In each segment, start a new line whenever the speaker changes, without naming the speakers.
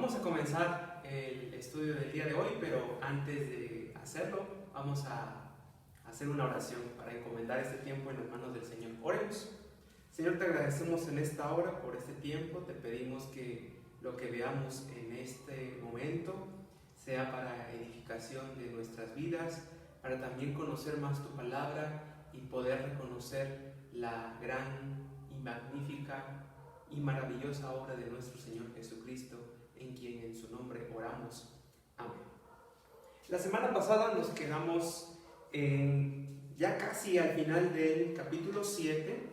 Vamos a comenzar el estudio del día de hoy, pero antes de hacerlo, vamos a hacer una oración para encomendar este tiempo en las manos del Señor. Oremos. Señor, te agradecemos en esta hora por este tiempo. Te pedimos que lo que veamos en este momento sea para edificación de nuestras vidas, para también conocer más tu palabra y poder reconocer la gran y magnífica y maravillosa obra de nuestro Señor Jesucristo, en quien en su nombre oramos. Amén. La semana pasada nos quedamos ya casi al final del capítulo 7,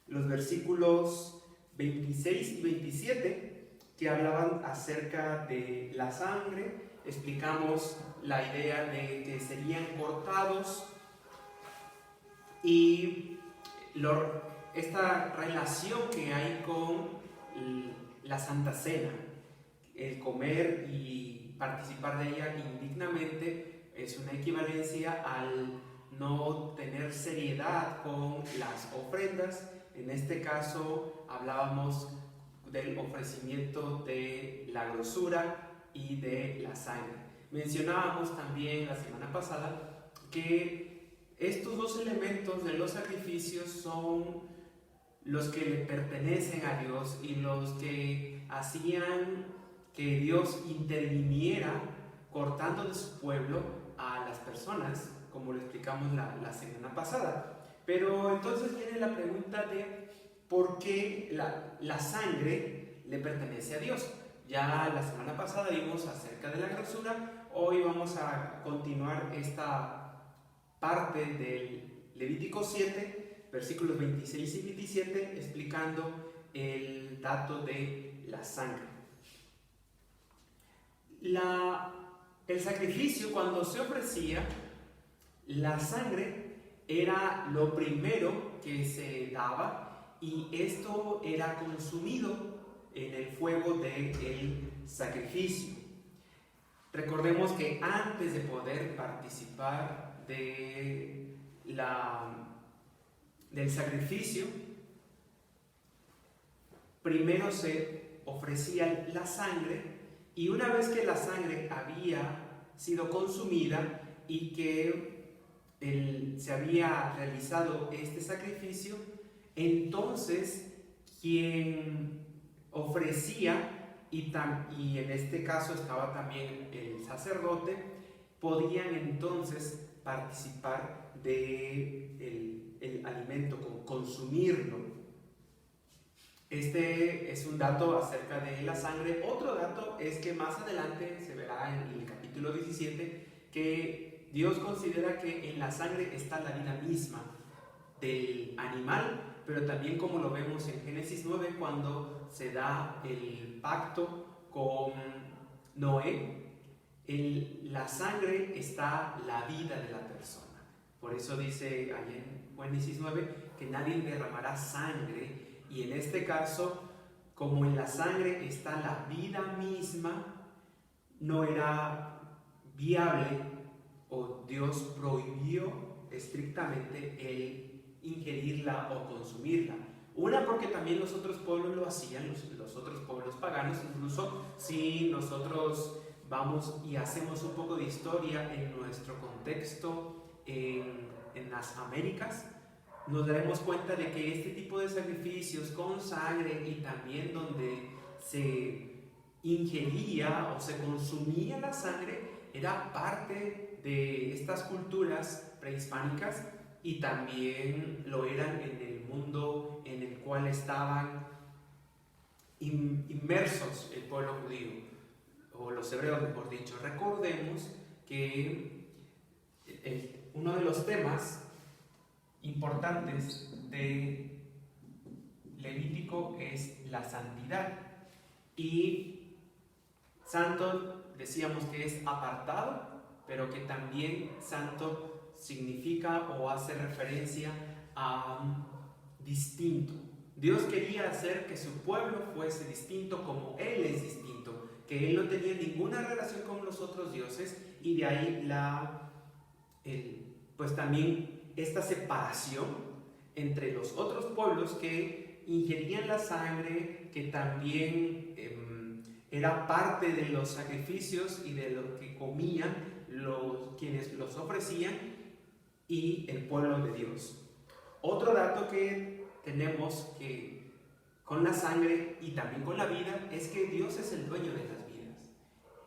los versículos 26 y 27, que hablaban acerca de la sangre. Explicamos la idea de que serían cortados y esta relación que hay con la Santa Cena, el comer y participar de ella indignamente es una equivalencia al no tener seriedad con las ofrendas. En este caso hablábamos del ofrecimiento de la grosura y de la sangre. Mencionábamos también la semana pasada que estos dos elementos de los sacrificios son los que le pertenecen a Dios y los que hacían que Dios interviniera cortando de su pueblo a las personas, como lo explicamos la semana pasada. Pero entonces viene la pregunta de por qué la sangre le pertenece a Dios. Ya la semana pasada vimos acerca de la grosura. Hoy vamos a continuar esta parte del Levítico 7, versículos 26 y 27, explicando el dato de la sangre. El sacrificio, cuando se ofrecía, la sangre era lo primero que se daba y esto era consumido en el fuego del sacrificio. Recordemos que antes de poder participar del sacrificio, primero se ofrecía la sangre, y una vez que la sangre había sido consumida y que se había realizado este sacrificio, entonces quien ofrecía, y en este caso estaba también el sacerdote, podían entonces participar del alimento, consumirlo. Este es un dato acerca de la sangre. Otro dato es que más adelante se verá en el capítulo 17 que Dios considera que en la sangre está la vida misma del animal, pero también, como lo vemos en Génesis 9, cuando se da el pacto con Noé, en la sangre está la vida de la persona. Por eso dice ahí en Génesis 9 que nadie derramará sangre, y en este caso, como en la sangre está la vida misma, no era viable, o Dios prohibió estrictamente el ingerirla o consumirla. Una, porque también los otros pueblos lo hacían, los otros pueblos paganos. Incluso si nosotros vamos y hacemos un poco de historia en nuestro contexto en las Américas, nos daremos cuenta de que este tipo de sacrificios con sangre y también donde se ingería o se consumía la sangre era parte de estas culturas prehispánicas, y también lo eran en el mundo en el cual estaban inmersos el pueblo judío, o los hebreos mejor dicho. Recordemos que uno de los temas importantes de Levítico es la santidad, y santo decíamos que es apartado, pero que también santo significa o hace referencia a distinto. Dios quería hacer que su pueblo fuese distinto como Él es distinto, que Él no tenía ninguna relación con los otros dioses, y de ahí pues también esta separación entre los otros pueblos que ingerían la sangre, que también era parte de los sacrificios y de lo que comían quienes los ofrecían y el pueblo de Dios. Otro dato que tenemos que con la sangre y también con la vida es que Dios es el dueño de las vidas.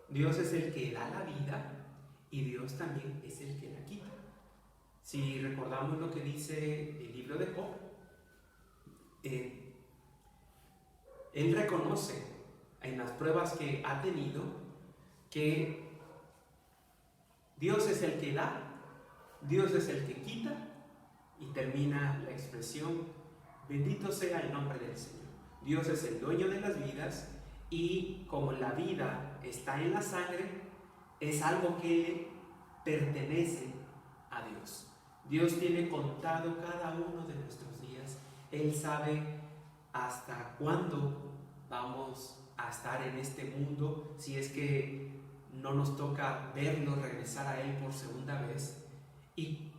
Dios es el que da la vida y Dios también es el que la quita. Si recordamos lo que dice el libro de Job, él reconoce en las pruebas que ha tenido que Dios es el que da, Dios es el que quita, y termina la expresión: bendito sea el nombre del Señor. Dios es el dueño de las vidas, y como la vida está en la sangre, es algo que pertenece a Dios. Dios tiene contado cada uno de nuestros días. Él sabe hasta cuándo vamos a estar en este mundo, si es que no nos toca verlo regresar a Él por segunda vez, y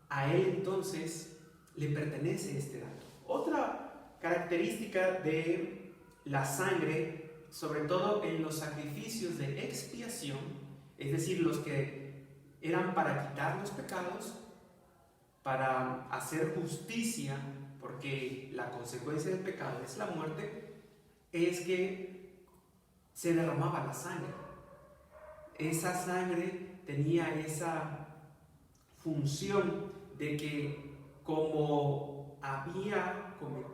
a Él entonces le pertenece este dato. Otra característica de la sangre, sobre todo en los sacrificios de expiación, es decir, los que eran para quitar los pecados, para hacer justicia, porque la consecuencia del pecado es la muerte, es que se derramaba la sangre. Esa sangre tenía esa función de que como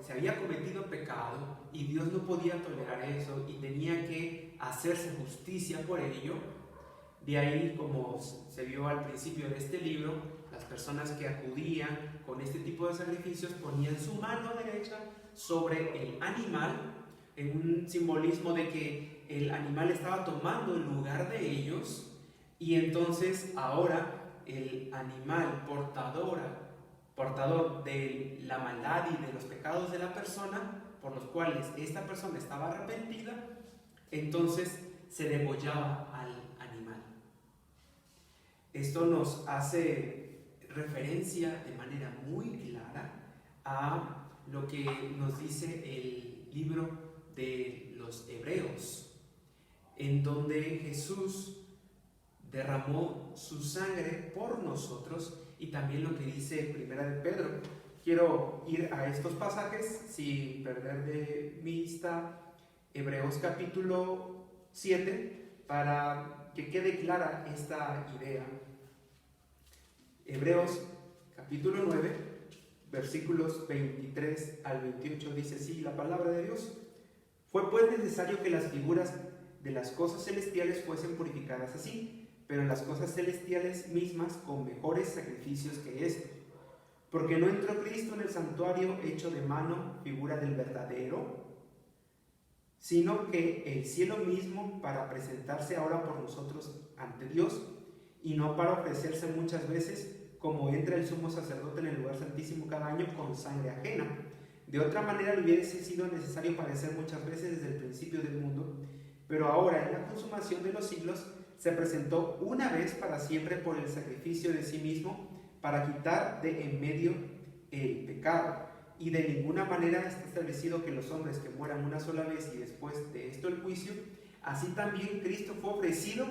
se había cometido pecado y Dios no podía tolerar eso y tenía que hacerse justicia por ello, de ahí, como se vio al principio de este libro, las personas que acudían con este tipo de sacrificios ponían su mano derecha sobre el animal, en un simbolismo de que el animal estaba tomando el lugar de ellos, y entonces ahora el animal portador de la maldad y de los pecados de la persona, por los cuales esta persona estaba arrepentida, entonces se degollaba al animal. Esto nos hace referencia de manera muy clara a lo que nos dice el libro de los Hebreos, en donde Jesús derramó su sangre por nosotros, y también lo que dice Primera de Pedro. Quiero ir a estos pasajes sin perder de vista Hebreos capítulo 7 para que quede clara esta idea. Hebreos capítulo 9, versículos 23 al 28 dice así la palabra de Dios: fue pues necesario que las figuras de las cosas celestiales fuesen purificadas así, pero las cosas celestiales mismas con mejores sacrificios que esto. Porque no entró Cristo en el santuario hecho de mano, figura del verdadero, sino que el cielo mismo, para presentarse ahora por nosotros ante Dios, y no para ofrecerse muchas veces, como entra el sumo sacerdote en el lugar santísimo cada año con sangre ajena. De otra manera le hubiese sido necesario padecer muchas veces desde el principio del mundo, pero ahora en la consumación de los siglos se presentó una vez para siempre por el sacrificio de sí mismo, para quitar de en medio el pecado. Y de ninguna manera está establecido que los hombres que mueran una sola vez y después de esto el juicio. Así también Cristo fue ofrecido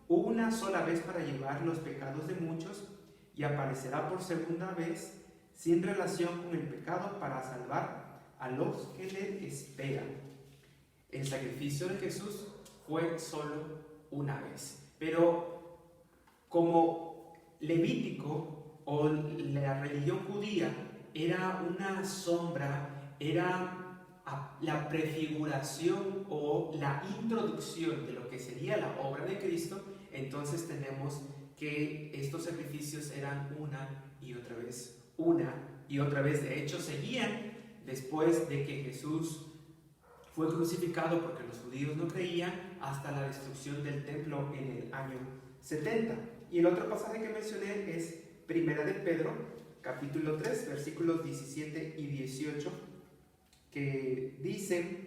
una sola vez para llevar los pecados de muchos, y aparecerá por segunda vez sin relación con el pecado para salvar a los que le esperan. El sacrificio de Jesús fue solo una vez, pero como Levítico o la religión judía era una sombra, era la prefiguración o la introducción de lo que sería la obra de Cristo, entonces tenemos que estos sacrificios eran una y otra vez. De hecho, seguían después de que Jesús fue crucificado, porque los judíos no creían, hasta la destrucción del templo en el año 70. Y el otro pasaje que mencioné es Primera de Pedro, capítulo 3, versículos 17 y 18, que dice: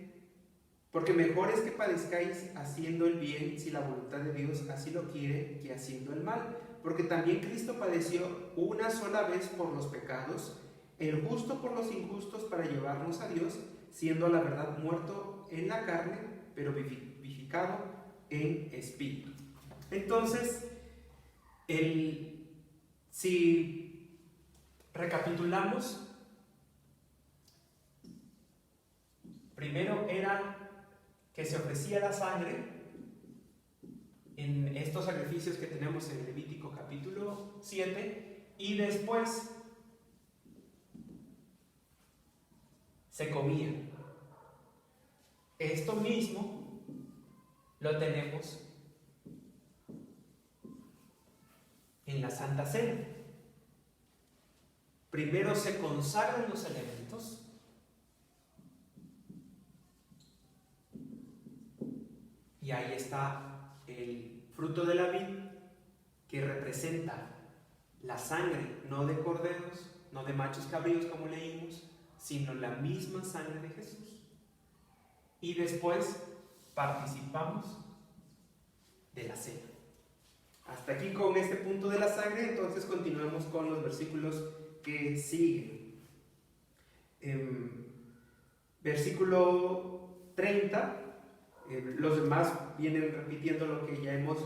porque mejor es que padezcáis haciendo el bien, si la voluntad de Dios así lo quiere, que haciendo el mal. Porque también Cristo padeció una sola vez por los pecados, el justo por los injustos, para llevarnos a Dios, siendo a la verdad muerto en la carne, pero vivificado en espíritu. Entonces, si recapitulamos, primero era que se ofrecía la sangre en estos sacrificios que tenemos en Levítico capítulo 7, y después se comía. Esto mismo lo tenemos en la Santa Cena. Primero se consagran los elementos, y ahí está el fruto de la vid, que representa la sangre, no de corderos, no de machos cabríos como leímos, sino la misma sangre de Jesús. Y después participamos de la cena. Hasta aquí con este punto de la sangre. Entonces continuamos con los versículos que siguen. Versículo 30. Los demás vienen repitiendo lo que ya hemos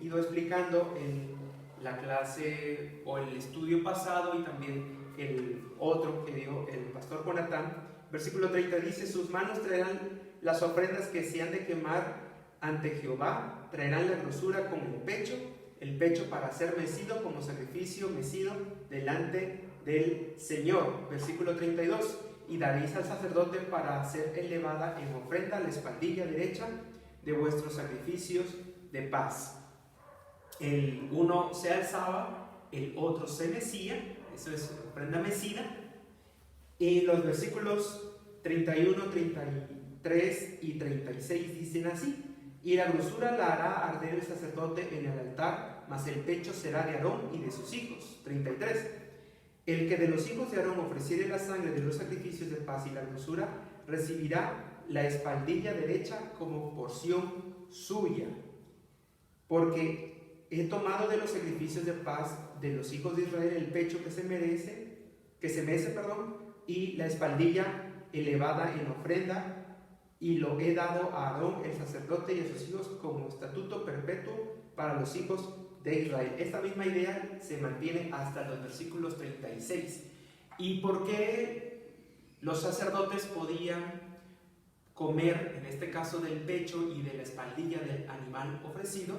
ido explicando en la clase o el estudio pasado, y también el otro que dio el pastor Jonatán. Versículo 30 dice: sus manos traerán las ofrendas que se han de quemar ante Jehová, traerán la grosura con el pecho para ser mecido como sacrificio mecido delante del Señor. Versículo 32: y daréis al sacerdote para ser elevada en ofrenda la espaldilla derecha de vuestros sacrificios de paz. El uno se alzaba, el otro se mecía, eso es ofrenda mecida. Y los versículos 31, 33 y 36 dicen así: y la grosura la hará arder el sacerdote en el altar, mas el pecho será de Aarón y de sus hijos. 33: el que de los hijos de Aarón ofreciere la sangre de los sacrificios de paz y la grosura, recibirá la espaldilla derecha como porción suya, porque he tomado de los sacrificios de paz de los hijos de Israel el pecho que se mece, y la espaldilla elevada en ofrenda, y lo he dado a Aarón el sacerdote y a sus hijos como estatuto perpetuo para los hijos de Israel. Esta misma idea se mantiene hasta los versículos 36. ¿Y por qué los sacerdotes podían comer, en este caso, del pecho y de la espaldilla del animal ofrecido?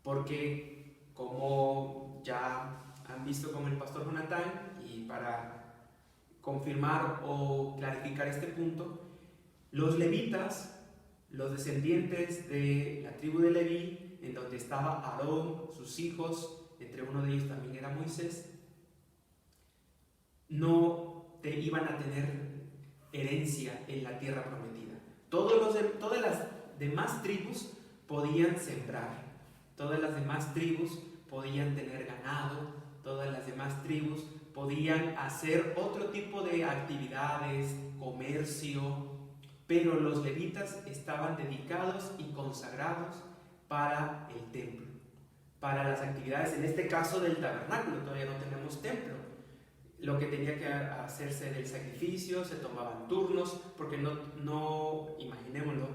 Porque, como ya han visto con el pastor Jonatán, y para confirmar o clarificar este punto, los levitas, los descendientes de la tribu de Leví, en donde estaba Aarón, sus hijos, entre uno de ellos también era Moisés, no iban a tener herencia en la tierra prometida. Todas las demás tribus podían sembrar, todas las demás tribus podían tener ganado, todas las demás tribus podían hacer otro tipo de actividades, comercio, pero los levitas estaban dedicados y consagrados para el templo, para las actividades, en este caso del tabernáculo. Todavía no tenemos templo. Lo que tenía que hacerse del sacrificio, se tomaban turnos, porque no imaginémoslo,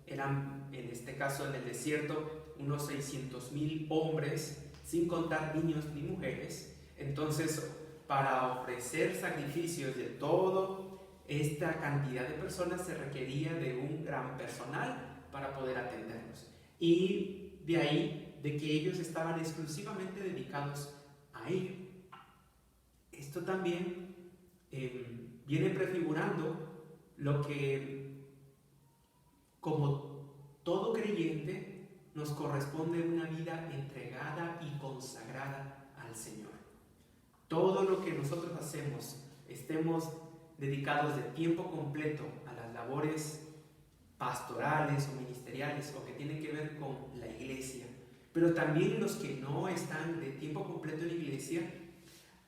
eran en este caso en el desierto unos 600,000 hombres, sin contar niños ni mujeres. Entonces, para ofrecer sacrificios de todo esta cantidad de personas se requería de un gran personal para poder atenderlos. Y de ahí de que ellos estaban exclusivamente dedicados a ello. Esto también viene prefigurando lo que, como todo creyente, nos corresponde una vida entregada y consagrada al Señor. Todo lo que nosotros hacemos, estemos dedicados de tiempo completo a las labores pastorales o ministeriales o que tienen que ver con la iglesia, pero también los que no están de tiempo completo en la iglesia,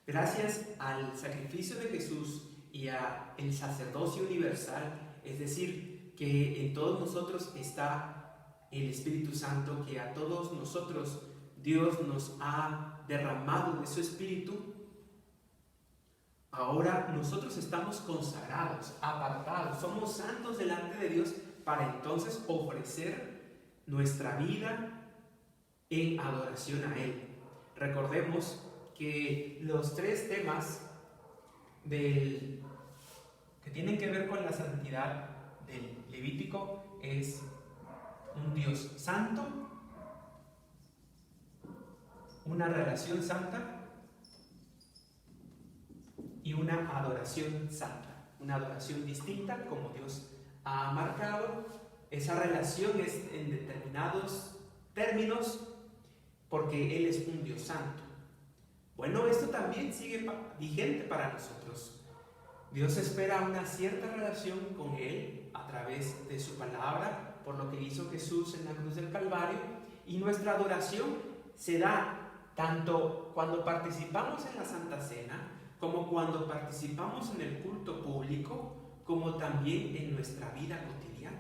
gracias al sacrificio de Jesús y al sacerdocio universal, es decir, que en todos nosotros está el Espíritu Santo, que a todos nosotros Dios nos ha derramado de su Espíritu. Ahora nosotros estamos consagrados, apartados, somos santos delante de Dios para entonces ofrecer nuestra vida en adoración a Él. Recordemos que los tres temas que tienen que ver con la santidad del Levítico es un Dios santo, una relación santa y una adoración santa, una adoración distinta como Dios ha marcado. Esa relación es en determinados términos porque Él es un Dios santo. Bueno, esto también sigue vigente para nosotros. Dios espera una cierta relación con Él a través de su palabra, por lo que hizo Jesús en la cruz del Calvario, y nuestra adoración se da tanto cuando participamos en la Santa Cena, como cuando participamos en el culto público, como también en nuestra vida cotidiana.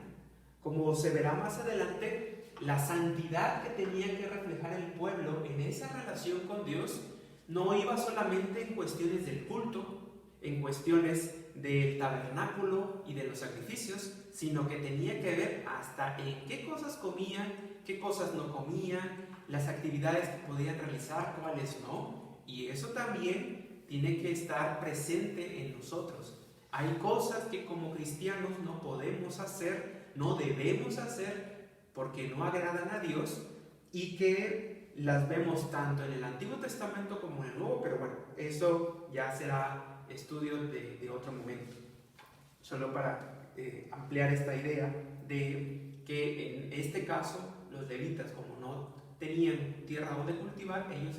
Como se verá más adelante, la santidad que tenía que reflejar el pueblo en esa relación con Dios no iba solamente en cuestiones del culto, en cuestiones del tabernáculo y de los sacrificios, sino que tenía que ver hasta en qué cosas comían, qué cosas no comían, las actividades que podían realizar, cuáles no, y eso también tiene que estar presente en nosotros. Hay cosas que como cristianos no podemos hacer, no debemos hacer, porque no agradan a Dios, y que las vemos tanto en el Antiguo Testamento como en el Nuevo, pero bueno, eso ya será estudio de otro momento. Solo para ampliar esta idea de que en este caso los levitas, como no tenían tierra donde cultivar, ellos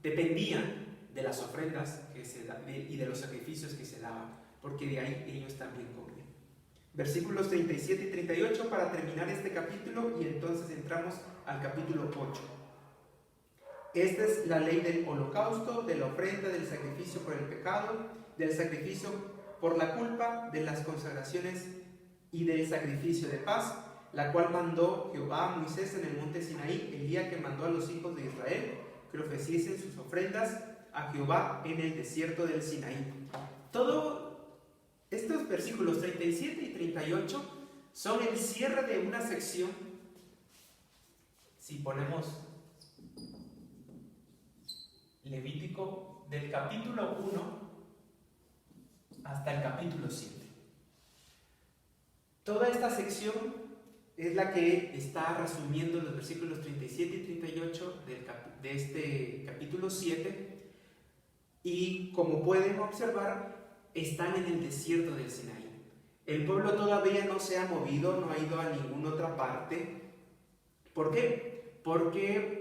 dependían de las ofrendas y de los sacrificios que se daban, porque de ahí ellos también comían. Versículos 37 y 38 para terminar este capítulo, y entonces entramos al capítulo 8. Esta es la ley del holocausto, de la ofrenda, del sacrificio por el pecado, del sacrificio por la culpa, de las consagraciones y del sacrificio de paz, la cual mandó Jehová a Moisés en el monte Sinaí el día que mandó a los hijos de Israel que ofreciesen sus ofrendas a Jehová en el desierto del Sinaí. Todos estos versículos 37 y 38 son el cierre de una sección. Si ponemos Levítico del capítulo 1 hasta el capítulo 7. Toda esta sección es la que está resumiendo los versículos 37 y 38 de este capítulo 7, y como pueden observar, están en el desierto del Sinaí. El pueblo todavía no se ha movido, no ha ido a ninguna otra parte. ¿Por qué? Porque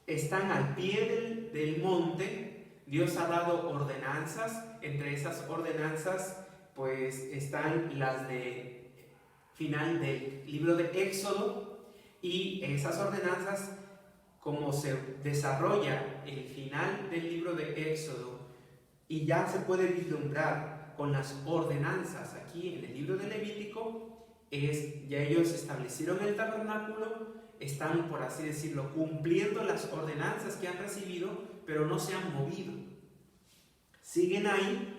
están al pie del monte. Dios ha dado ordenanzas. Entre esas ordenanzas pues están las de final del libro de Éxodo, y esas ordenanzas, como se desarrolla el final del libro de Éxodo y ya se puede vislumbrar con las ordenanzas aquí en el libro de Levítico, ya ellos establecieron el tabernáculo, están, por así decirlo, cumpliendo las ordenanzas que han recibido, pero no se han movido. Siguen ahí,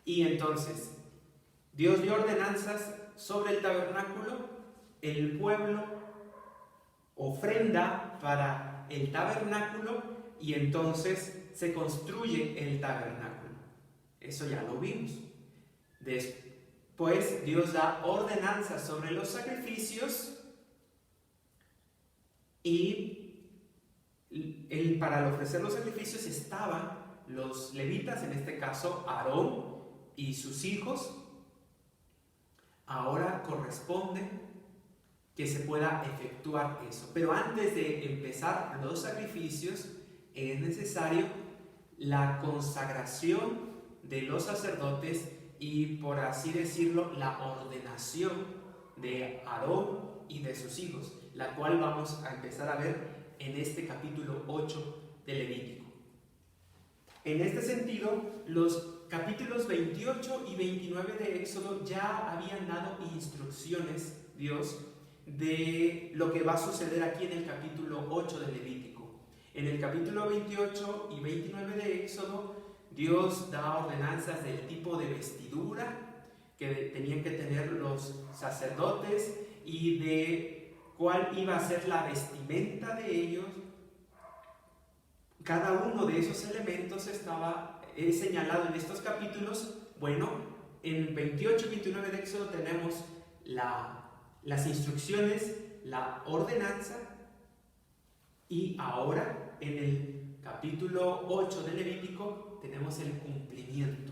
y entonces Dios dio ordenanzas sobre el tabernáculo, el pueblo ofrenda para el tabernáculo, y entonces se construye el tabernáculo. Eso ya lo vimos. Después Dios da ordenanzas sobre los sacrificios, y para ofrecer los sacrificios estaban los levitas, en este caso Aarón y sus hijos. Ahora corresponde que se pueda efectuar eso. Pero antes de empezar los sacrificios, es necesario la consagración de los sacerdotes y, por así decirlo, la ordenación de Aarón y de sus hijos, la cual vamos a empezar a ver en este capítulo 8 de Levítico. En este sentido, los capítulos 28 y 29 de Éxodo ya habían dado instrucciones, Dios, de lo que va a suceder aquí en el capítulo 8 de Levítico. En el capítulo 28 y 29 de Éxodo, Dios da ordenanzas del tipo de vestidura, que tenían que tener los sacerdotes y de cuál iba a ser la vestimenta de ellos. Cada uno de esos elementos estaba señalado en estos capítulos. Bueno, en 28 y 29 de Éxodo tenemos las instrucciones, la ordenanza, y ahora en el capítulo 8 de Levítico tenemos el cumplimiento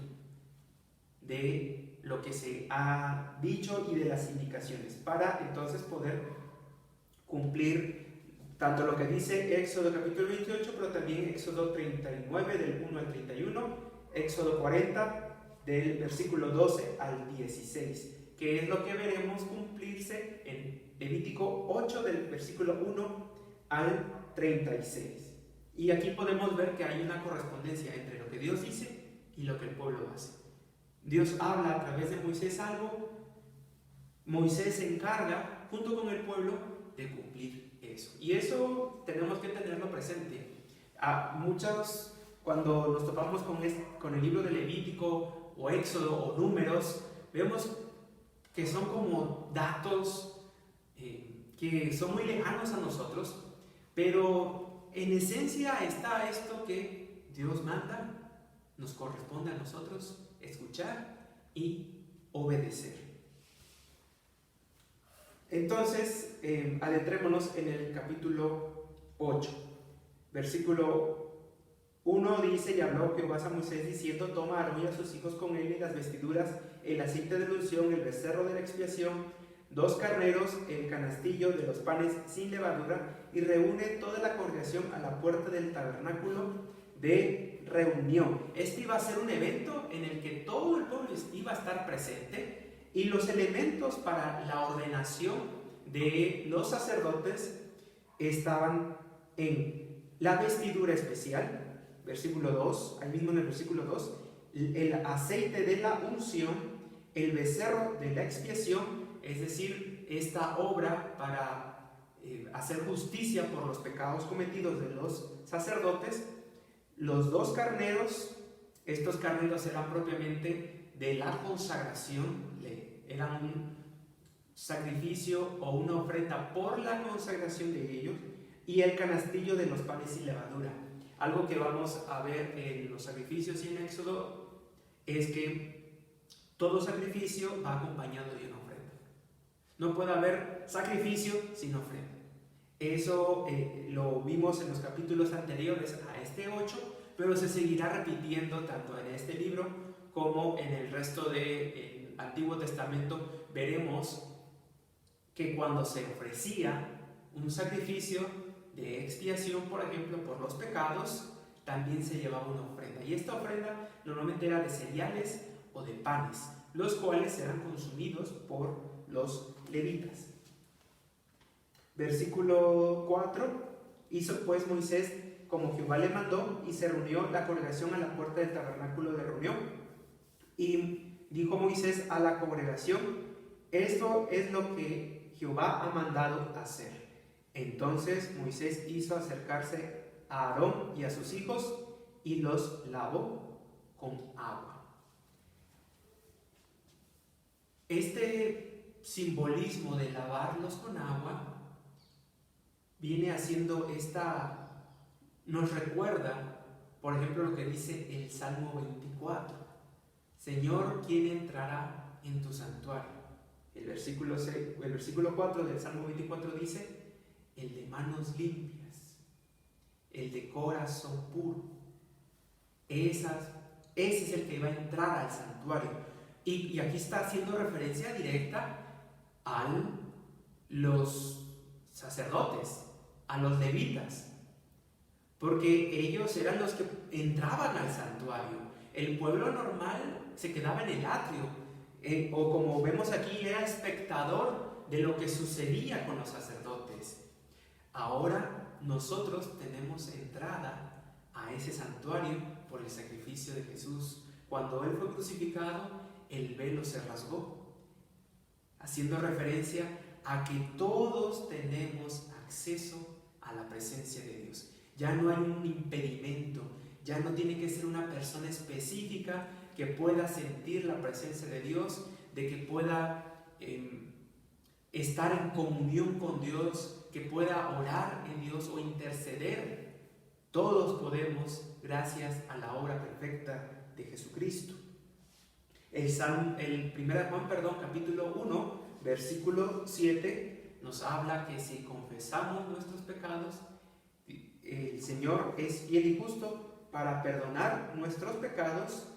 de lo que se ha dicho y de las indicaciones, para entonces poder cumplir tanto lo que dice Éxodo capítulo 28, pero también Éxodo 39 del 1 al 31, Éxodo 40 del versículo 12 al 16, que es lo que veremos cumplirse en Levítico 8 del versículo 1 al 36. Y aquí podemos ver que hay una correspondencia entre lo que Dios dice y lo que el pueblo hace. Dios habla a través de Moisés algo, Moisés se encarga junto con el pueblo de cumplir eso. Y eso tenemos que tenerlo presente. Muchos, cuando nos topamos con el libro de Levítico o Éxodo o Números, vemos que son como datos que son muy lejanos a nosotros, pero en esencia está esto que Dios manda, nos corresponde a nosotros escuchar y obedecer. Entonces, adentrémonos en el capítulo 8, versículo 1 dice: y habló Jehová a Moisés diciendo: toma a Aarón y a sus hijos con él y las vestiduras, el aceite de la unción, el becerro de la expiación, 2 carneros, el canastillo de los panes sin levadura, y reúne toda la congregación a la puerta del tabernáculo de reunión. Este iba a ser un evento en el que todo el pueblo iba a estar presente, y los elementos para la ordenación de los sacerdotes estaban en la vestidura especial, versículo 2, ahí mismo en el versículo 2, el aceite de la unción, el becerro de la expiación, es decir, esta obra para hacer justicia por los pecados cometidos de los sacerdotes, los 2 carneros. Estos carneros eran propiamente de la consagración, eran un sacrificio o una ofrenda por la consagración de ellos, y el canastillo de los panes sin levadura. Algo que vamos a ver en los sacrificios y en Éxodo es que todo sacrificio va acompañado de una ofrenda. No puede haber sacrificio sin ofrenda. Eso lo vimos en los capítulos anteriores a este 8, pero se seguirá repitiendo tanto en este libro como en el resto del Antiguo Testamento. Veremos que cuando se ofrecía un sacrificio de expiación, por ejemplo, por los pecados, también se llevaba una ofrenda. Y esta ofrenda normalmente era de cereales o de panes, los cuales eran consumidos por los levitas. Versículo 4: hizo pues Moisés como Jehová le mandó, y se reunió la congregación a la puerta del tabernáculo de reunión. Y dijo Moisés a la congregación: esto es lo que Jehová ha mandado hacer. Entonces Moisés hizo acercarse a Aarón y a sus hijos y los lavó con agua. Este simbolismo de lavarlos con agua viene haciendo nos recuerda, por ejemplo, lo que dice el Salmo 24. Señor, ¿quién entrará en tu santuario? El versículo 4 del Salmo 24 dice: el de manos limpias, el de corazón puro. Ese es el que va a entrar al santuario. Y aquí está haciendo referencia directa a los sacerdotes, a los levitas, porque ellos eran los que entraban al santuario. El pueblo normal se quedaba en el atrio, o como vemos aquí, era espectador de lo que sucedía con los sacerdotes. Ahora nosotros tenemos entrada a ese santuario por el sacrificio de Jesús. Cuando Él fue crucificado, el velo se rasgó, haciendo referencia a que todos tenemos acceso a la presencia de Dios. Ya no hay un impedimento, ya no tiene que ser una persona específica que pueda sentir la presencia de Dios de que pueda estar en comunión con Dios, que pueda orar en Dios o interceder. Todos podemos gracias a la obra perfecta de Jesucristo. El 1 Juan, capítulo 1, versículo 7 nos habla que si confesamos nuestros pecados, el Señor es fiel y justo para perdonar nuestros pecados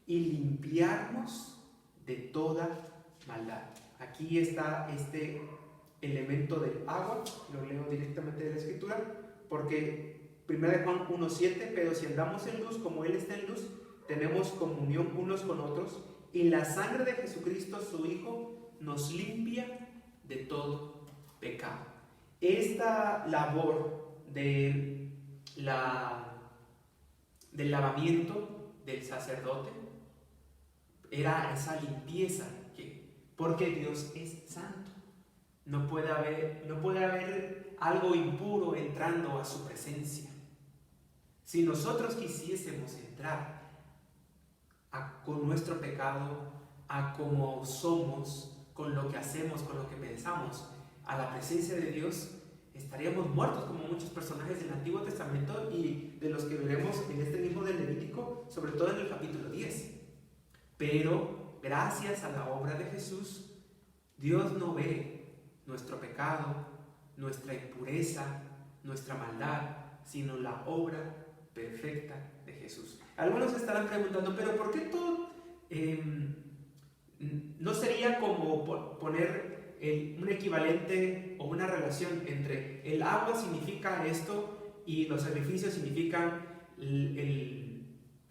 y limpiarnos de toda maldad. Aquí está este elemento del agua, lo leo directamente de la Escritura, porque 1 Juan 1:7, pero si andamos en luz como Él está en luz, tenemos comunión unos con otros, y la sangre de Jesucristo, su Hijo, nos limpia de todo pecado. Esta labor del lavamiento del sacerdote era esa limpieza, porque Dios es santo. No puede haber algo impuro entrando a su presencia. Si nosotros quisiésemos entrar con nuestro pecado, a como somos, con lo que hacemos, con lo que pensamos, a la presencia de Dios, estaríamos muertos como muchos personajes del Antiguo Testamento y de los que veremos en este mismo de Levítico, sobre todo en el capítulo 10. Pero gracias a la obra de Jesús, Dios no ve nuestro pecado, nuestra impureza, nuestra maldad, sino la obra perfecta de Jesús. Algunos estarán preguntando, pero ¿por qué todo? ¿No sería como poner un equivalente o una relación entre el agua significa esto y los sacrificios significan el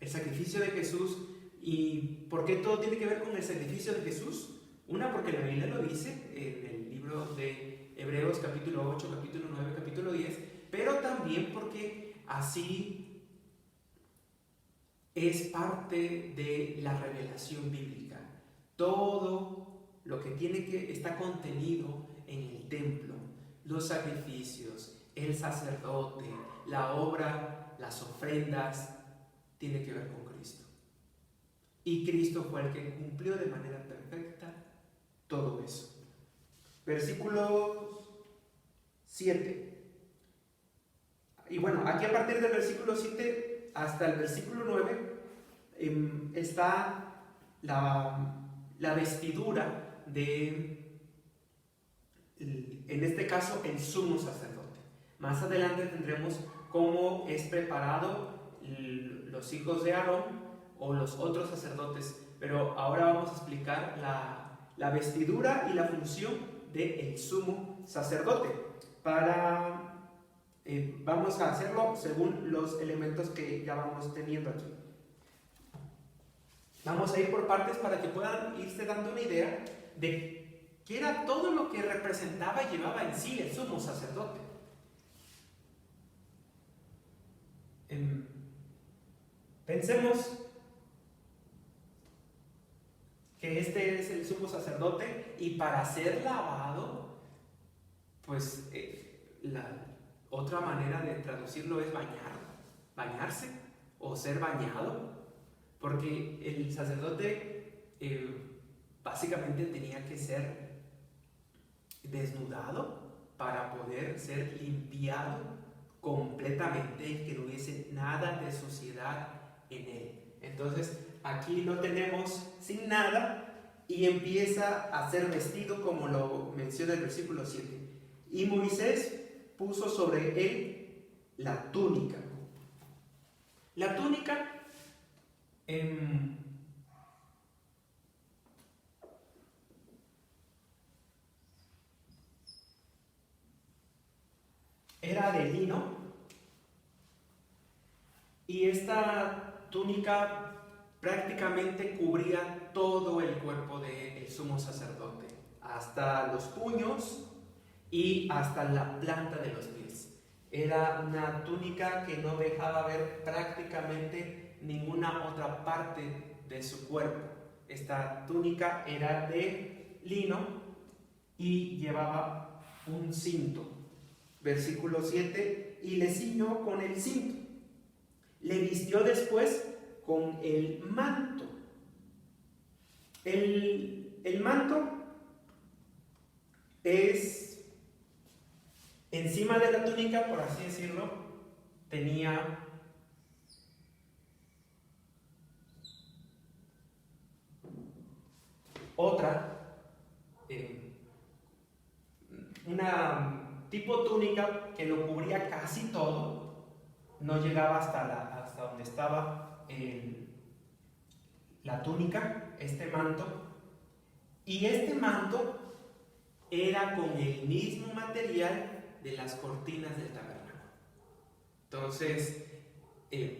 sacrificio de Jesús? ¿Y por qué todo tiene que ver con el sacrificio de Jesús? Una, porque la Biblia lo dice en el libro de Hebreos capítulo 8, capítulo 9, capítulo 10, pero también porque así es parte de la revelación bíblica. Todo lo que está contenido en el templo, los sacrificios, el sacerdote, la obra, las ofrendas, tiene que ver con Cristo. Y Cristo fue el que cumplió de manera perfecta todo eso. Versículo 7. Y bueno, aquí a partir del versículo 7 hasta el versículo 9 está la vestidura de, en este caso, el sumo sacerdote. Más adelante tendremos cómo es preparado los hijos de Aarón o los otros sacerdotes, pero ahora vamos a explicar la vestidura y la función del sumo sacerdote. Vamos a hacerlo según los elementos que ya vamos teniendo aquí. Vamos a ir por partes para que puedan irse dando una idea de qué era todo lo que representaba y llevaba en sí el sumo sacerdote. Pensemos que este es el sumo sacerdote y para ser lavado, pues otra manera de traducirlo es bañarse o ser bañado, porque el sacerdote básicamente tenía que ser desnudado para poder ser limpiado completamente y que no hubiese nada de suciedad en él. Entonces aquí lo tenemos sin nada y empieza a ser vestido como lo menciona el versículo 7. Y Moisés puso sobre él la túnica. La túnica era de lino y esta túnica prácticamente cubría todo el cuerpo del sumo sacerdote, hasta los puños y hasta la planta de los pies. Era una túnica que no dejaba ver prácticamente ninguna otra parte de su cuerpo. Esta túnica era de lino y llevaba un cinto. Versículo 7, y le ciñó con el cinto. Le vistió después con el manto. El el manto es encima de la túnica, por así decirlo, tenía otra, una tipo túnica que lo cubría casi todo, no llegaba hasta donde estaba la túnica, este manto, y este manto era con el mismo material de las cortinas del tabernáculo. Entonces,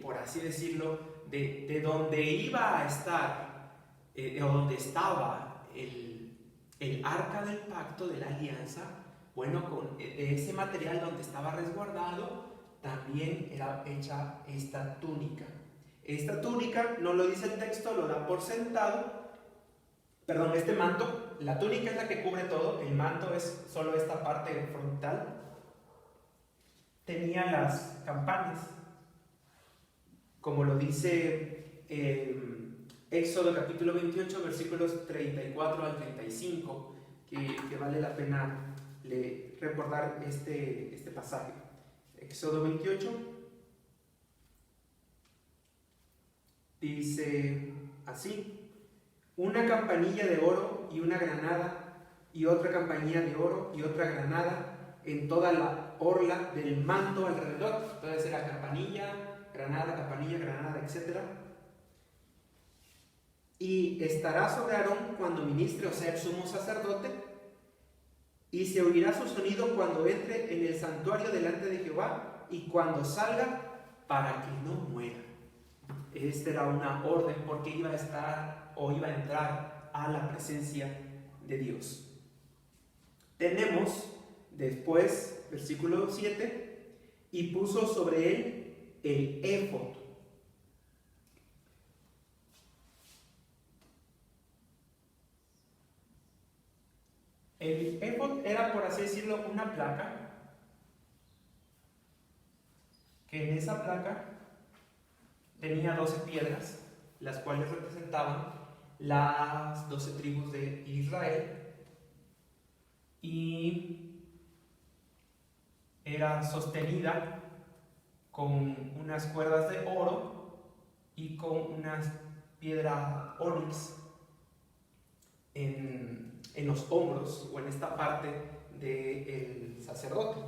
por así decirlo, de donde iba a estar, o donde estaba el arca del pacto de la alianza, bueno, con ese material donde estaba resguardado, también era hecha esta túnica. Esta túnica, no lo dice el texto, lo da por sentado. Perdón, este manto, la túnica es la que cubre todo, el manto es solo esta parte frontal. Tenía las campanas, como lo dice Éxodo capítulo 28, versículos 34 al 35, que vale la pena recordar este pasaje. Éxodo 28 dice así: una campanilla de oro y una granada, y otra campanilla de oro y otra granada en toda la orla del manto alrededor. Entonces era campanilla, granada, etc. Y estará sobre Aarón cuando ministre, o sea, el sumo sacerdote, y se oirá su sonido cuando entre en el santuario delante de Jehová y cuando salga, para que no muera. Esta era una orden porque iba a entrar a la presencia de Dios. Tenemos después, versículo 7, y puso sobre él el éfod. El éfod era, por así decirlo, una placa, que en esa placa tenía 12 piedras, las cuales representaban las 12 tribus de Israel, y era sostenida con unas cuerdas de oro y con unas piedras ónix en los hombros o en esta parte del sacerdote.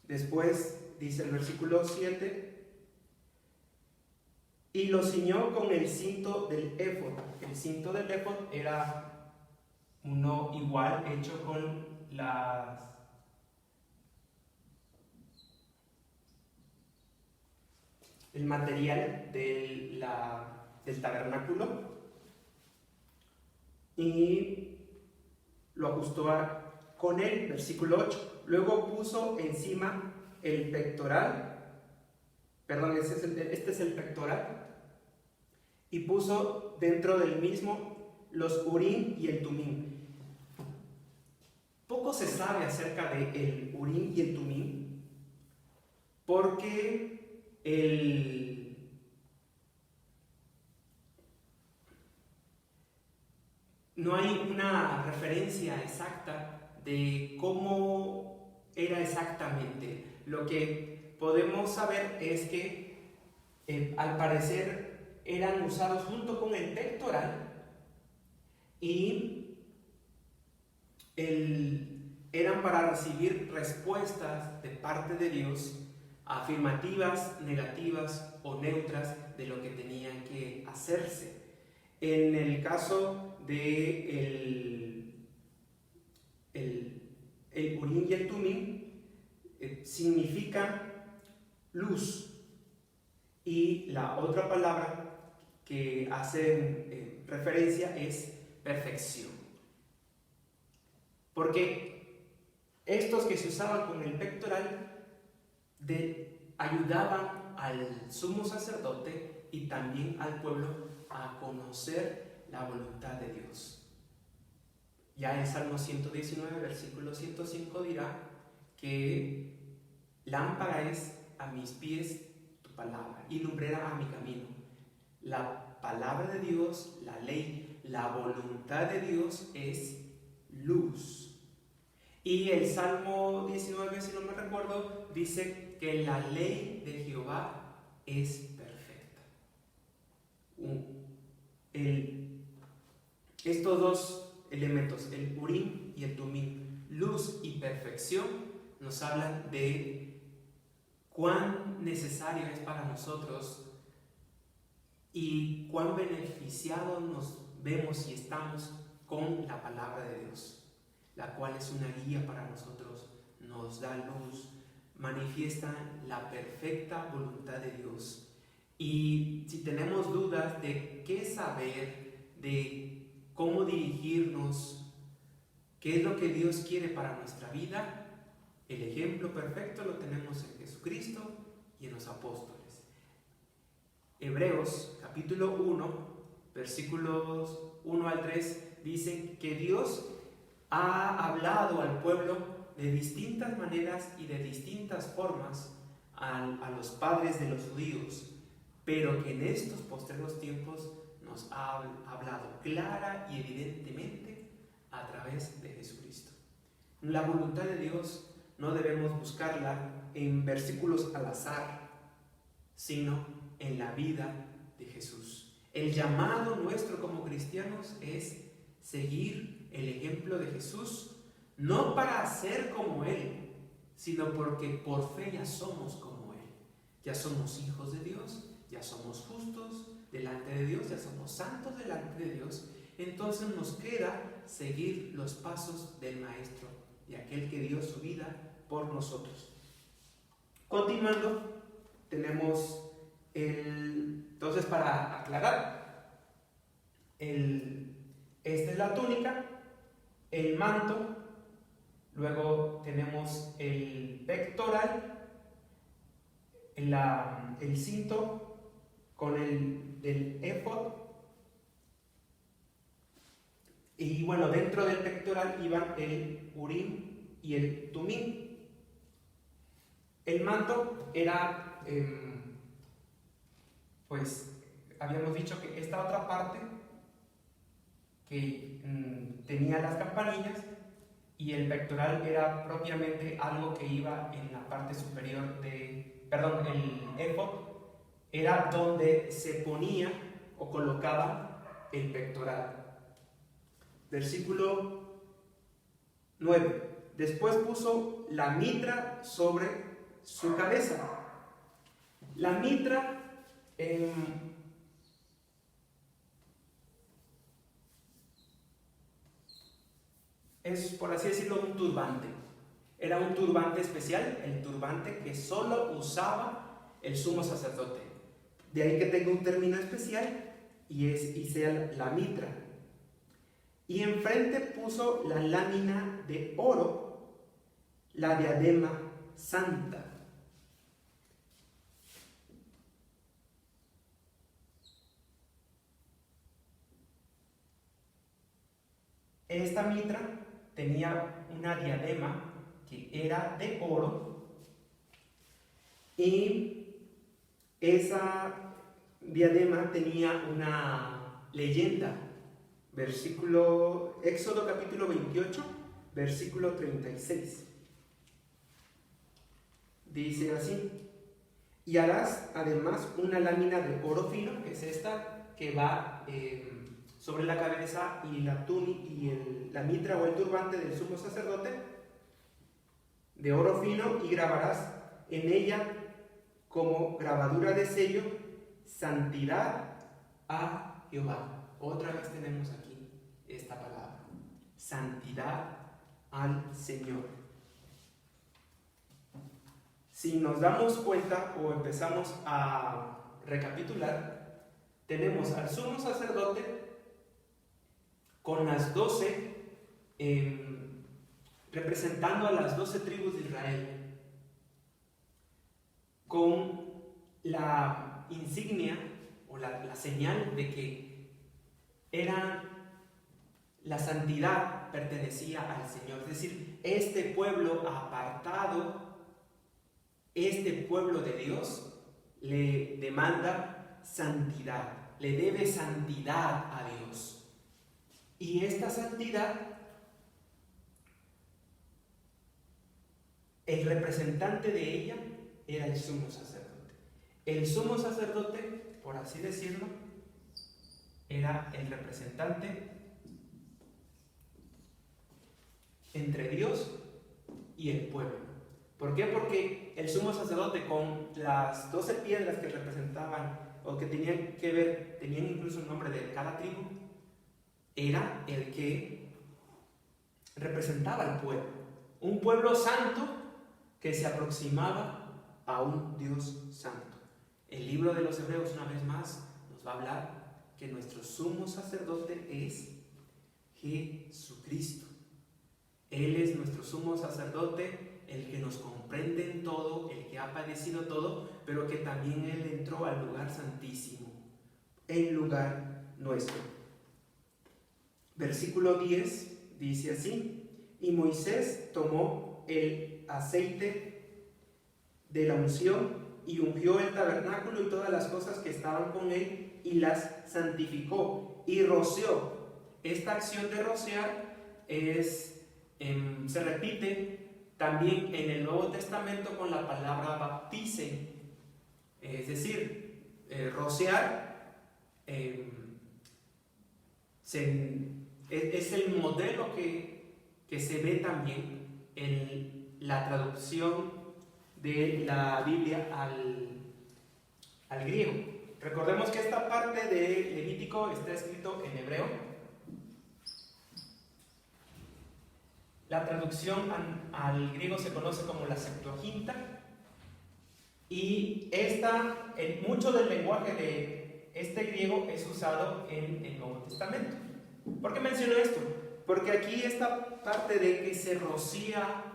Después dice el versículo 7: y lo ciñó con el cinto del éfod. El cinto del éfod era uno igual, hecho con el material del tabernáculo, y lo ajustó con él, versículo 8. Luego puso encima el pectoral, perdón, este es el pectoral, y puso dentro del mismo los urim y el tumim. Poco se sabe acerca del urim y el tumim, porque no hay una referencia exacta de cómo era exactamente. Lo que podemos saber es que al parecer eran usados junto con el pectoral, y eran para recibir respuestas de parte de Dios, afirmativas, negativas o neutras de lo que tenían que hacerse. En el caso de el urim y el tumim, significa luz, y la otra palabra que hace referencia es perfección, porque estos que se usaban con el pectoral ayudaban al sumo sacerdote y también al pueblo a conocer la voluntad de Dios. Ya en Salmo 119, versículo 105 dirá que lámpara es a mis pies tu palabra y lumbrera a mi camino. La palabra de Dios, la ley, la voluntad de Dios es luz. Y el Salmo 19, si no me recuerdo, dice que la ley de Jehová es perfecta. Estos dos elementos, el Urim y el Tumim, luz y perfección, nos hablan de cuán necesario es para nosotros y cuán beneficiados nos vemos y estamos con la palabra de Dios, la cual es una guía para nosotros, nos da luz, manifiesta la perfecta voluntad de Dios. Y si tenemos dudas de qué saber, de cómo dirigirnos, qué es lo que Dios quiere para nuestra vida, el ejemplo perfecto lo tenemos en Jesucristo y en los apóstoles. Hebreos capítulo 1, versículos 1 al 3, dicen que Dios ha hablado al pueblo de distintas maneras y de distintas formas a los padres de los judíos, pero que en estos postreros tiempos nos ha hablado clara y evidentemente a través de Jesucristo. La voluntad de Dios no debemos buscarla en versículos al azar, sino en la vida de Jesús. El llamado nuestro como cristianos es seguir el ejemplo de Jesús, no para ser como Él, sino porque por fe ya somos como Él. Ya somos hijos de Dios, ya somos justos delante de Dios, ya somos santos delante de Dios. Entonces nos queda seguir los pasos del Maestro, de aquel que dio su vida por nosotros. Continuando, tenemos entonces, para aclarar, esta es la túnica, el manto, luego tenemos el pectoral, el cinto con el éfod, y bueno, dentro del pectoral iban el Urim y el Tumim. El manto era, pues habíamos dicho que esta otra parte que tenía las campanillas, y el pectoral era propiamente algo que iba en la parte superior el éfod era donde se ponía o colocaba el pectoral. Versículo 9. Después puso la mitra sobre su cabeza. La mitra es, por así decirlo, un turbante. Era un turbante especial, el turbante que solo usaba el sumo sacerdote. De ahí que tenga un término especial y sea la mitra. Y enfrente puso la lámina de oro, la diadema santa. Esta mitra tenía una diadema que era de oro, y esa diadema tenía una leyenda. Éxodo capítulo 28, versículo 36. Dice así: y harás además una lámina de oro fino, que es esta que va sobre la cabeza, y la túnica y la mitra o el turbante del sumo sacerdote, de oro fino, y grabarás en ella como grabadura de sello: santidad a Jehová. Otra vez tenemos aquí esta palabra, santidad al Señor. Si nos damos cuenta o empezamos a recapitular, tenemos al sumo sacerdote con las 12, representando a las 12 tribus de Israel, con la insignia o la señal de que la santidad pertenecía al Señor. Es decir, este pueblo apartado este pueblo de Dios le demanda santidad, le debe santidad a Dios. Y esta santidad, el representante de ella era el sumo sacerdote. El sumo sacerdote, por así decirlo, era el representante entre Dios y el pueblo. ¿Por qué? Porque el sumo sacerdote, con las 12 piedras que representaban o que tenían que ver, tenían incluso el nombre de cada tribu, era el que representaba al pueblo. Un pueblo santo que se aproximaba a un Dios santo. El libro de los Hebreos, una vez más, nos va a hablar que nuestro sumo sacerdote es Jesucristo. Él es nuestro sumo sacerdote, el que nos comprende en todo, el que ha padecido todo, pero que también Él entró al lugar santísimo, en lugar nuestro. Versículo 10 dice así: y Moisés tomó el aceite de la unción y ungió el tabernáculo y todas las cosas que estaban con él y las santificó y roció. Esta acción de rociar se repite también en el Nuevo Testamento con la palabra baptice, es decir, rociar es el modelo que se ve también en la traducción de la Biblia al griego. Recordemos que esta parte de Levítico está escrito en hebreo. La traducción al griego se conoce como la Septuaginta, y mucho del lenguaje de este griego es usado en el Nuevo Testamento. ¿Por qué menciono esto? Porque aquí esta parte de que se rocía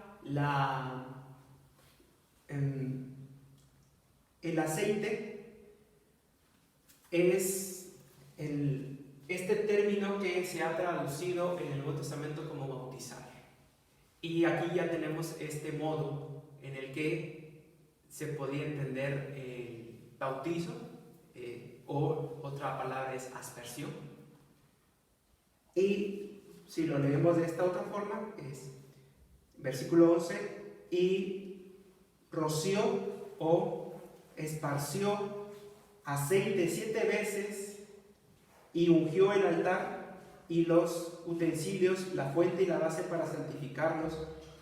el aceite es este término que se ha traducido en el Nuevo Testamento como bautizar. Y aquí ya tenemos este modo en el que se podía entender el bautizo, o otra palabra es aspersión. Y si lo leemos de esta otra forma, es versículo 11: y roció o esparció aceite 7 veces y ungió el altar y los utensilios, la fuente y la base para santificarlos,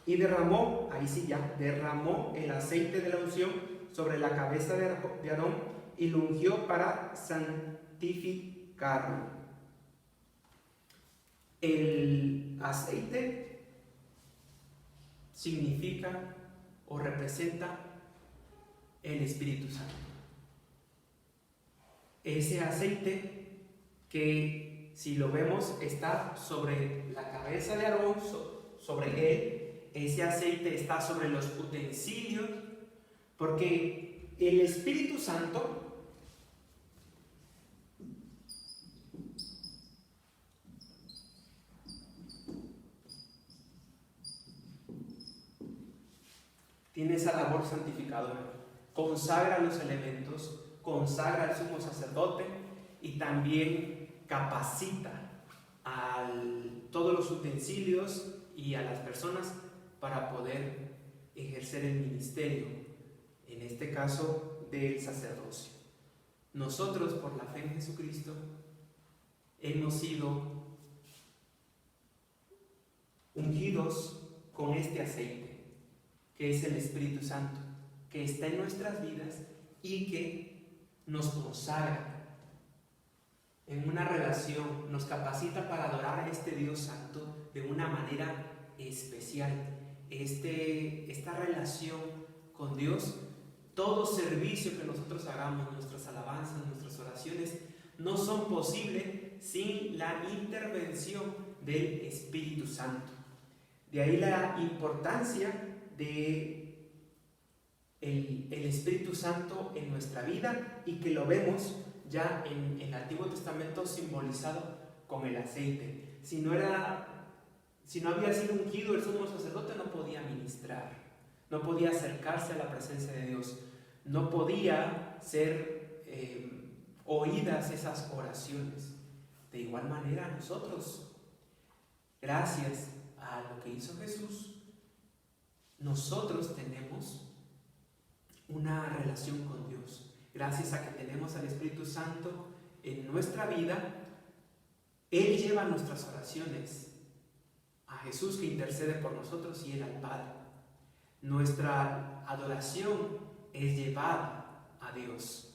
y derramó, ahí sí ya, derramó el aceite de la unción sobre la cabeza de Aarón y lo ungió para santificarlo. El aceite significa o representa el Espíritu Santo. Ese aceite que, si lo vemos, está sobre la cabeza de Aarón, sobre él. Ese aceite está sobre los utensilios, porque el Espíritu Santo tiene esa labor santificadora. Consagra los elementos, consagra al sumo sacerdote y también capacita a todos los utensilios y a las personas para poder ejercer el ministerio, en este caso del sacerdocio. Nosotros, por la fe en Jesucristo, hemos sido ungidos con este aceite, que es el Espíritu Santo, que está en nuestras vidas y que nos consagra en una relación, nos capacita para adorar a este Dios Santo de una manera especial. Esta relación con Dios, todo servicio que nosotros hagamos, nuestras alabanzas, nuestras oraciones, no son posibles sin la intervención del Espíritu Santo. De ahí la importancia de el Espíritu Santo en nuestra vida, y que lo vemos ya en el Antiguo Testamento simbolizado con el aceite. Si no había sido ungido, el sumo sacerdote no podía ministrar. no podía acercarse a la presencia de Dios, no podía ser oídas esas oraciones. De igual manera nosotros, gracias a lo que hizo Jesús, nosotros tenemos una relación con Dios. Gracias a que tenemos al Espíritu Santo en nuestra vida, Él lleva nuestras oraciones a Jesús, que intercede por nosotros, y Él al Padre. Nuestra adoración es llevada a Dios.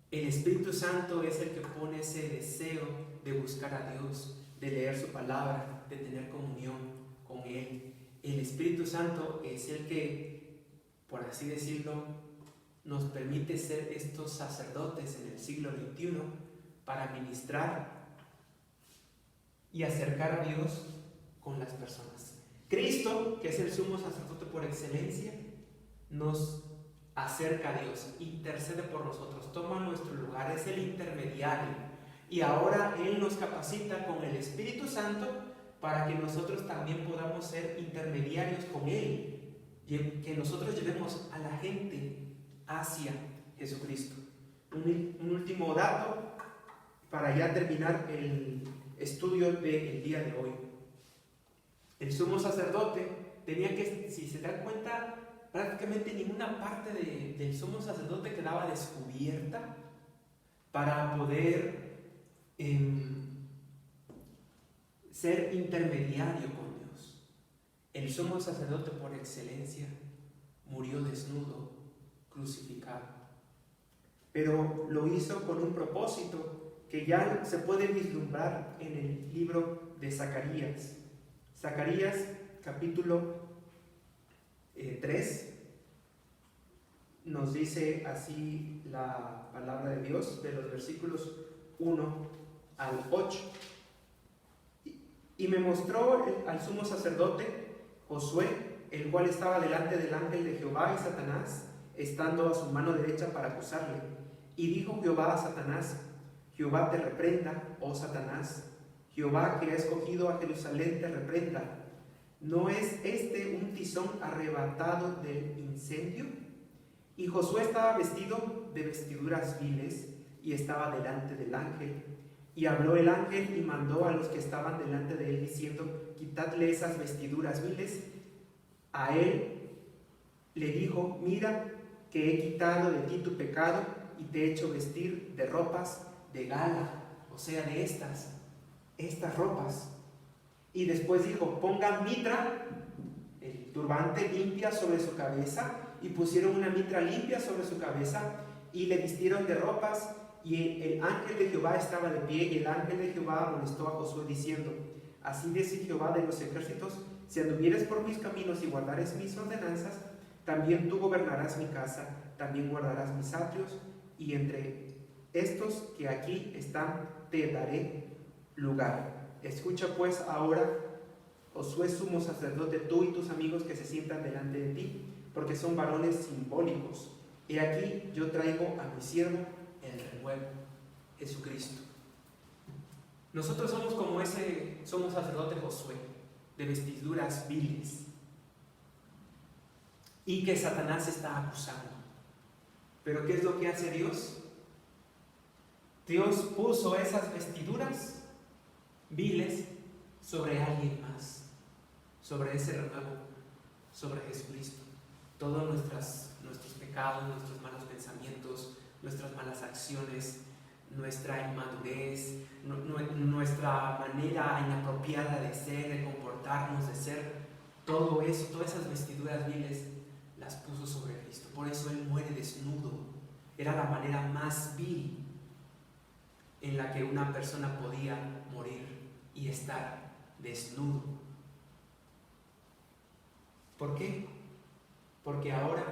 El Espíritu Santo es el que pone ese deseo de buscar a Dios, de leer su palabra, de tener comunión con Él. El Espíritu Santo es el que, por así decirlo, nos permite ser estos sacerdotes en el siglo XXI para ministrar y acercar a Dios con las personas. Cristo, que es el sumo sacerdote por excelencia, nos acerca a Dios, intercede por nosotros, toma nuestro lugar, es el intermediario. Y ahora Él nos capacita con el Espíritu Santo para que nosotros también podamos ser intermediarios con Él, que nosotros llevemos a la gente hacia Jesucristo. Un último dato para ya terminar el estudio del día de hoy. El sumo sacerdote tenía que, si se dan cuenta, prácticamente ninguna parte del sumo sacerdote quedaba descubierta para poder ser intermediario con Dios. El sumo sacerdote por excelencia murió desnudo, crucificado, pero lo hizo con un propósito que ya se puede vislumbrar en el libro de Zacarías. Zacarías capítulo 3 nos dice así la palabra de Dios, de los versículos 1 al 8. Y me mostró al sumo sacerdote Josué, el cual estaba delante del ángel de Jehová, y Satanás estando a su mano derecha para acusarle. Y dijo Jehová a Satanás: Jehová te reprenda, oh Satanás. Jehová, que ha escogido a Jerusalén, te reprenda. ¿No es este un tizón arrebatado del incendio? Y Josué estaba vestido de vestiduras viles y estaba delante del ángel. Y habló el ángel y mandó a los que estaban delante de él diciendo: quitadle esas vestiduras viles. A él le dijo: mira que he quitado de ti tu pecado y te he hecho vestir de ropas de gala, o sea, de estas ropas. Y después dijo: pongan mitra, el turbante limpia sobre su cabeza. Y pusieron una mitra limpia sobre su cabeza y le vistieron de ropas. Y el ángel de Jehová estaba de pie, y el ángel de Jehová amonestó a Josué diciendo: así dice Jehová de los ejércitos: si anduvieres por mis caminos y guardares mis ordenanzas, también tú gobernarás mi casa, también guardarás mis atrios, y entre estos que aquí están te daré lugar. Escucha pues ahora, Josué sumo sacerdote, tú y tus amigos que se sientan delante de ti, porque son varones simbólicos. He aquí yo traigo a mi siervo el renuevo, Jesucristo. Nosotros somos como ese sumo sacerdote Josué, de vestiduras viles, y que Satanás está acusando. Pero ¿qué es lo que hace Dios? Dios puso esas vestiduras viles sobre alguien más, sobre ese renuevo, sobre Jesucristo. Todos nuestros pecados, nuestros malos pensamientos, nuestras malas acciones, nuestra inmadurez, nuestra manera inapropiada de ser, de comportarnos, de ser, todo eso, todas esas vestiduras viles las puso sobre Cristo. Por eso Él muere desnudo. Era la manera más vil en la que una persona podía morir, y estar desnudo. ¿Por qué? Porque ahora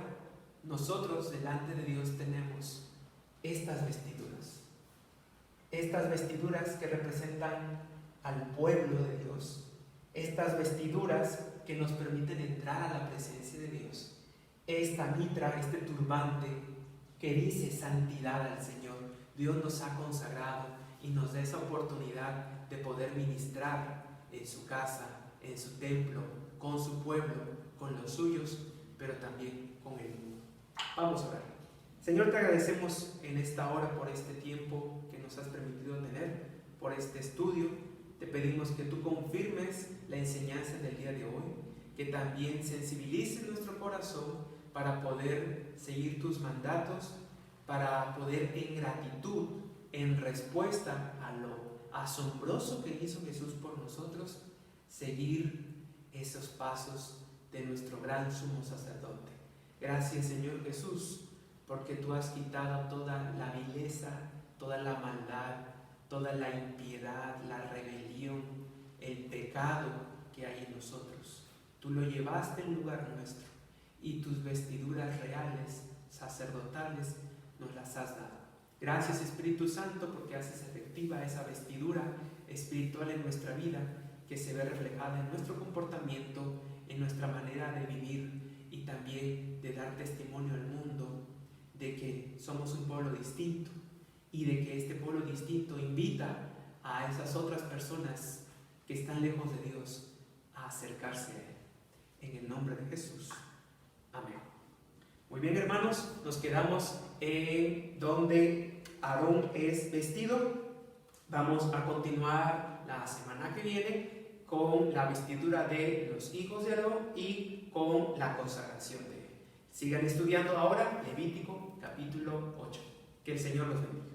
nosotros delante de Dios tenemos estas vestiduras que representan al pueblo de Dios, estas vestiduras que nos permiten entrar a la presencia de Dios, esta mitra, este turbante que dice santidad al Señor. Dios nos ha consagrado y nos da esa oportunidad de poder ministrar en su casa, en su templo, con su pueblo, con los suyos, pero también con el mundo. Vamos a orar. Señor, te agradecemos en esta hora por este tiempo que nos has permitido tener, por este estudio. Te pedimos que tú confirmes la enseñanza del día de hoy, que también sensibilices nuestro corazón para poder seguir tus mandatos, para poder en gratitud, en respuesta a lo asombroso que hizo Jesús por nosotros, seguir esos pasos de nuestro gran sumo sacerdote. Gracias, Señor Jesús, porque tú has quitado toda la vileza, toda la maldad, toda la impiedad, la rebelión, el pecado que hay en nosotros. Tú lo llevaste en lugar nuestro y tus vestiduras reales, sacerdotales, nos las has dado. Gracias, Espíritu Santo, porque haces efectiva esa vestidura espiritual en nuestra vida, que se ve reflejada en nuestro comportamiento, en nuestra manera de vivir y también de dar testimonio al mundo de que somos un pueblo distinto y de que este pueblo distinto invita a esas otras personas que están lejos de Dios a acercarse a Él. En el nombre de Jesús. Amén. Muy bien, hermanos, nos quedamos donde Aarón es vestido. Vamos a continuar la semana que viene con la vestidura de los hijos de Aarón y con la consagración de él. Sigan estudiando ahora Levítico capítulo 8. Que el Señor los bendiga.